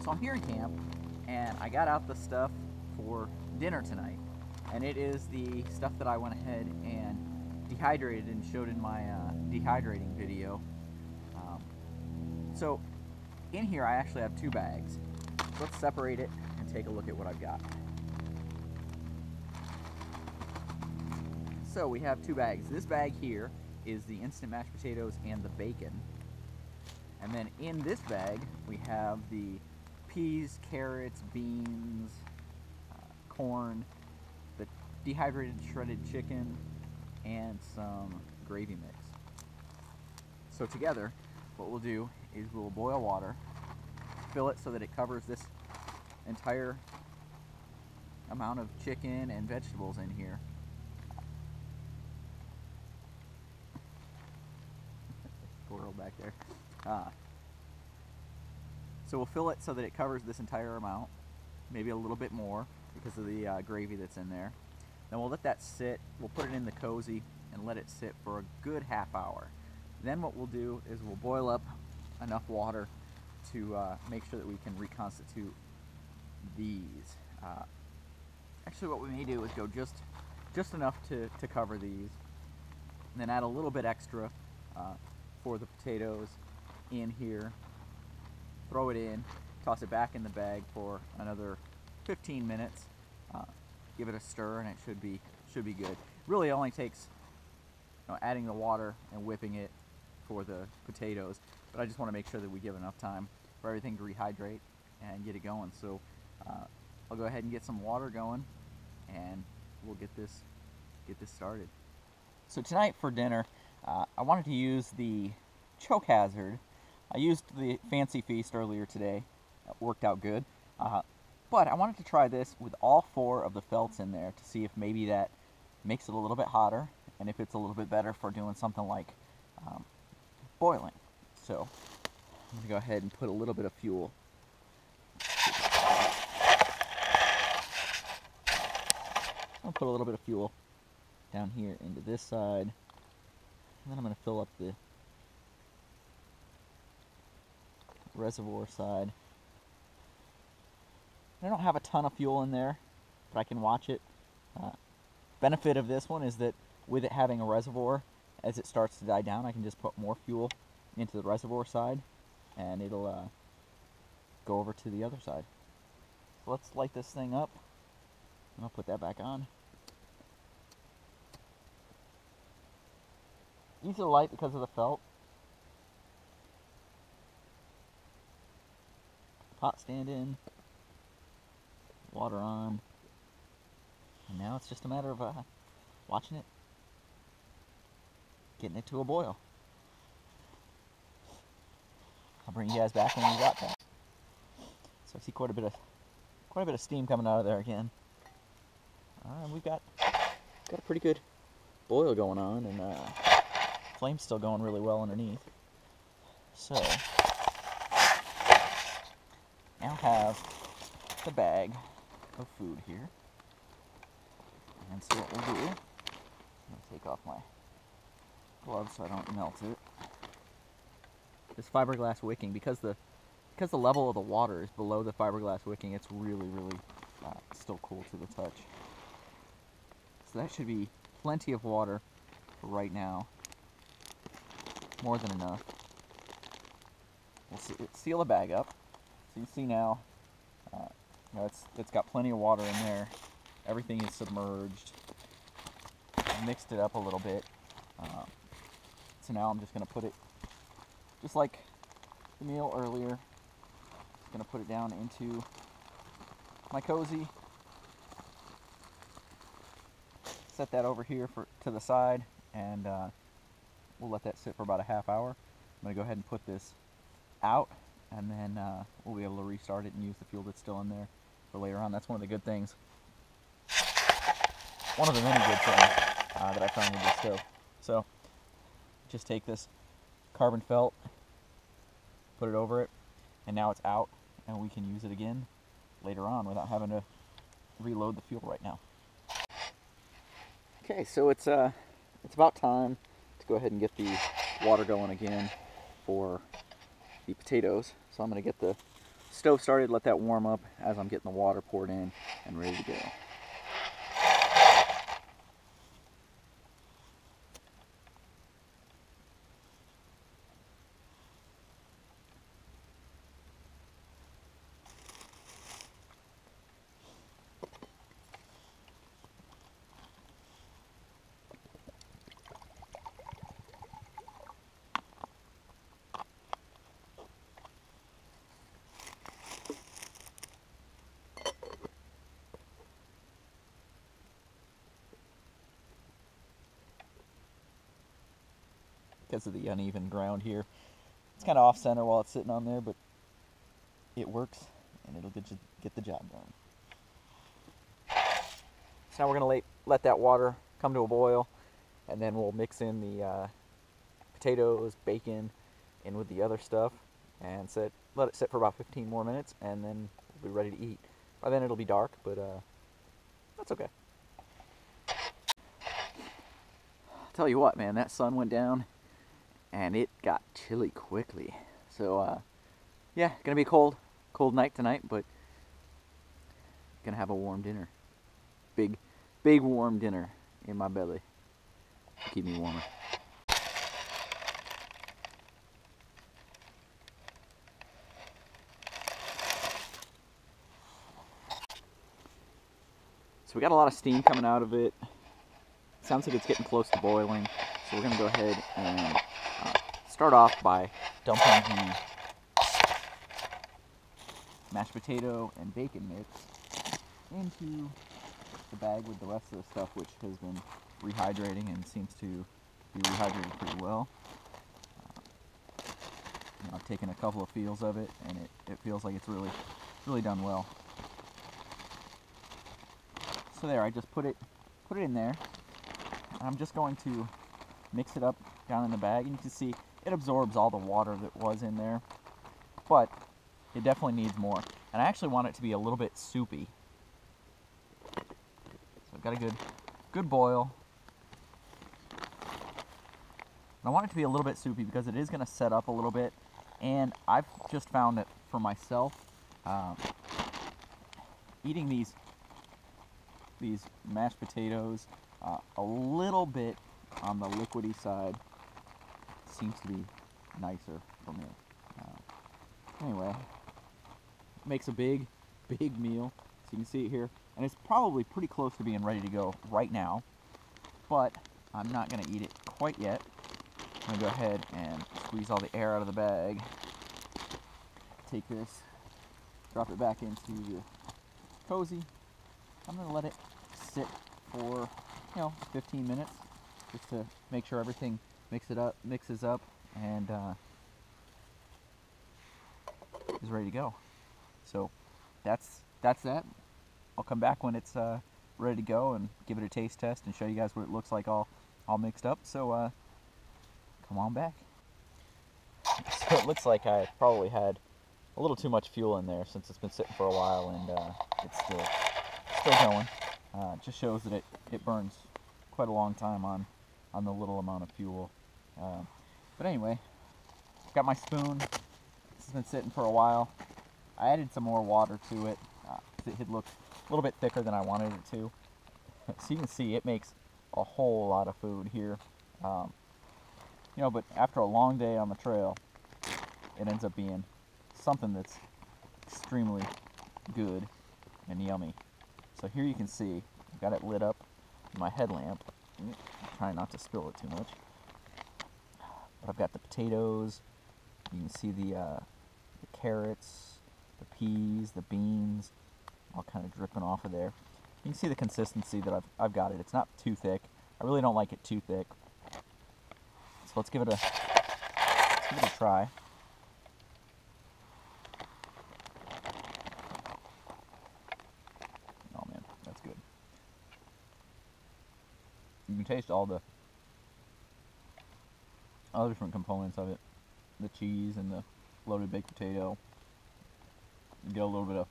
So I'm here in camp, and I got out the stuff for dinner tonight, and it is the stuff that I went ahead and dehydrated and showed in my dehydrating video. So in here I actually have 2 bags. Let's separate it and take a look at what I've got. So we have 2 bags. This bag here is the instant mashed potatoes and the bacon. And then in this bag we have the peas, carrots, beans, corn, the dehydrated shredded chicken, and some gravy mix. So together, what we'll do is we'll boil water, fill it so that it covers this entire amount of chicken and vegetables in here. Squirrel back there. So we'll fill it so that it covers this entire amount, maybe a little bit more because of the gravy that's in there. Then we'll let that sit. We'll put it in the cozy and let it sit for a good half hour. Then what we'll do is we'll boil up enough water to make sure that we can reconstitute these. Actually, what we may do is go just enough to cover these, and then add a little bit extra for the potatoes in here. Throw it in, toss it back in the bag for another 15 minutes. Give it a stir, and it should be good. Really, only takes adding the water and whipping it for the potatoes, but I just want to make sure that we give enough time for everything to rehydrate and get it going. So I'll go ahead and get some water going, and we'll get this started. So tonight for dinner, I wanted to use the choke hazard. I used the Fancy Feast earlier today. It worked out good. But I wanted to try this with all 4 of the felts in there to see if maybe that makes it a little bit hotter, and if it's a little bit better for doing something like boiling. So I'm going to go ahead and put a little bit of fuel. I'll put a little bit of fuel down here into this side, and then I'm going to fill up the reservoir side. I don't have a ton of fuel in there, but I can watch it. Benefit of this one is that with it having a reservoir, as it starts to die down, I can just put more fuel into the reservoir side, and it'll go over to the other side. So let's light this thing up, and I'll put that back on. Easy to light because of the felt. Pot stand in, water on, and now it's just a matter of watching it, getting it to a boil. I'll bring you guys back when we got that. So I see quite a bit of steam coming out of there again. We've got a pretty good boil going on, and flame's still going really well underneath. So now have the bag of food here, and so what we'll do, I'm going to take off my gloves so I don't melt it. This fiberglass wicking, because the level of the water is below the fiberglass wicking, it's really still cool to the touch. So that should be plenty of water for right now, more than enough. We'll seal the bag up. So you see now, it's got plenty of water in there. Everything is submerged. I mixed it up a little bit. So now I'm just going to put it, just like the meal earlier, just going to put it down into my cozy. Set that over here to the side, and we'll let that sit for about a half hour. I'm going to go ahead and put this out, and then we'll be able to restart it and use the fuel that's still in there for later on. That's one of the good things. One of the many good things that I found with this stove. So just take this carbon felt, put it over it, and now it's out, and we can use it again later on without having to reload the fuel right now. Okay, so it's about time to go ahead and get the water going again for the potatoes. So I'm going to get the Stove started, let that warm up as I'm getting the water poured in and ready to go. Because of the uneven ground here, it's kind of off center while it's sitting on there, but it works and it'll get the job done. So now we're going to let that water come to a boil, and then we'll mix in the potatoes, bacon, in with the other stuff, and let it sit for about 15 more minutes, and then we'll be ready to eat. By then it'll be dark, but that's okay. Tell you what, man, that sun went down and it got chilly quickly. So yeah, gonna be a cold night tonight, but gonna have a warm dinner. Big warm dinner in my belly to keep me warmer. So we got a lot of steam coming out of it. Sounds like it's getting close to boiling. So we're gonna go ahead and start off by dumping the mashed potato and bacon mix into the bag with the rest of the stuff, which has been rehydrating and seems to be rehydrated pretty well. I've taken a couple of feels of it, and it feels like it's really done well. So there, I just put it in there. I'm just going to mix it up down in the bag, and you can see it absorbs all the water that was in there, but it definitely needs more. And I actually want it to be a little bit soupy. So I've got a good boil. And I want it to be a little bit soupy because it is going to set up a little bit, and I've just found that for myself, eating these mashed potatoes a little bit on the liquidy side seems to be nicer for me. Anyway, makes a big meal, so you can see it here, and it's probably pretty close to being ready to go right now, but I'm not going to eat it quite yet. I'm going to go ahead and squeeze all the air out of the bag, take this, drop it back into the cozy. I'm going to let it sit for 15 minutes just to make sure everything mixes up and is ready to go. So that's that. I'll come back when it's ready to go and give it a taste test and show you guys what it looks like all mixed up. So come on back. So it looks like I probably had a little too much fuel in there since it's been sitting for a while, and it's still going. It just shows that it burns quite a long time on the little amount of fuel. But anyway, got my spoon. This has been sitting for a while. I added some more water to it. It looked a little bit thicker than I wanted it to. So you can see it makes a whole lot of food here. But after a long day on the trail, it ends up being something that's extremely good and yummy. So here you can see, I've got it lit up in my headlamp. I'm trying not to spill it too much. But I've got the potatoes. You can see the carrots, the peas, the beans, all kind of dripping off of there. You can see the consistency that I've got it. It's not too thick. I really don't like it too thick. So let's give it a try. Oh man, that's good. You can taste all the different components of it. The cheese and the loaded baked potato. You get a little bit of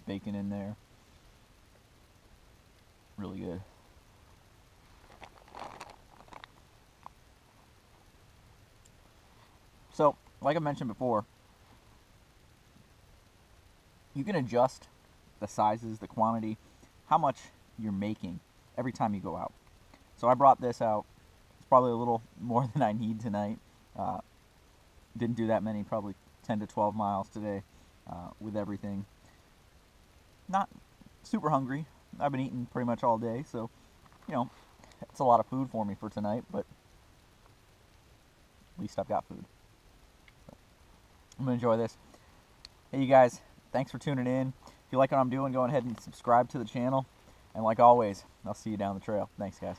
bacon in there. Really good. So, like I mentioned before, you can adjust the sizes, the quantity, how much you're making every time you go out. So I brought this out. It's probably a little more than I need tonight. Didn't do that many, probably 10 to 12 miles today with everything. Not super hungry. I've been eating pretty much all day, so, you know, it's a lot of food for me for tonight, but at least I've got food. So I'm going to enjoy this. Hey, you guys, thanks for tuning in. If you like what I'm doing, go ahead and subscribe to the channel. And like always, I'll see you down the trail. Thanks, guys.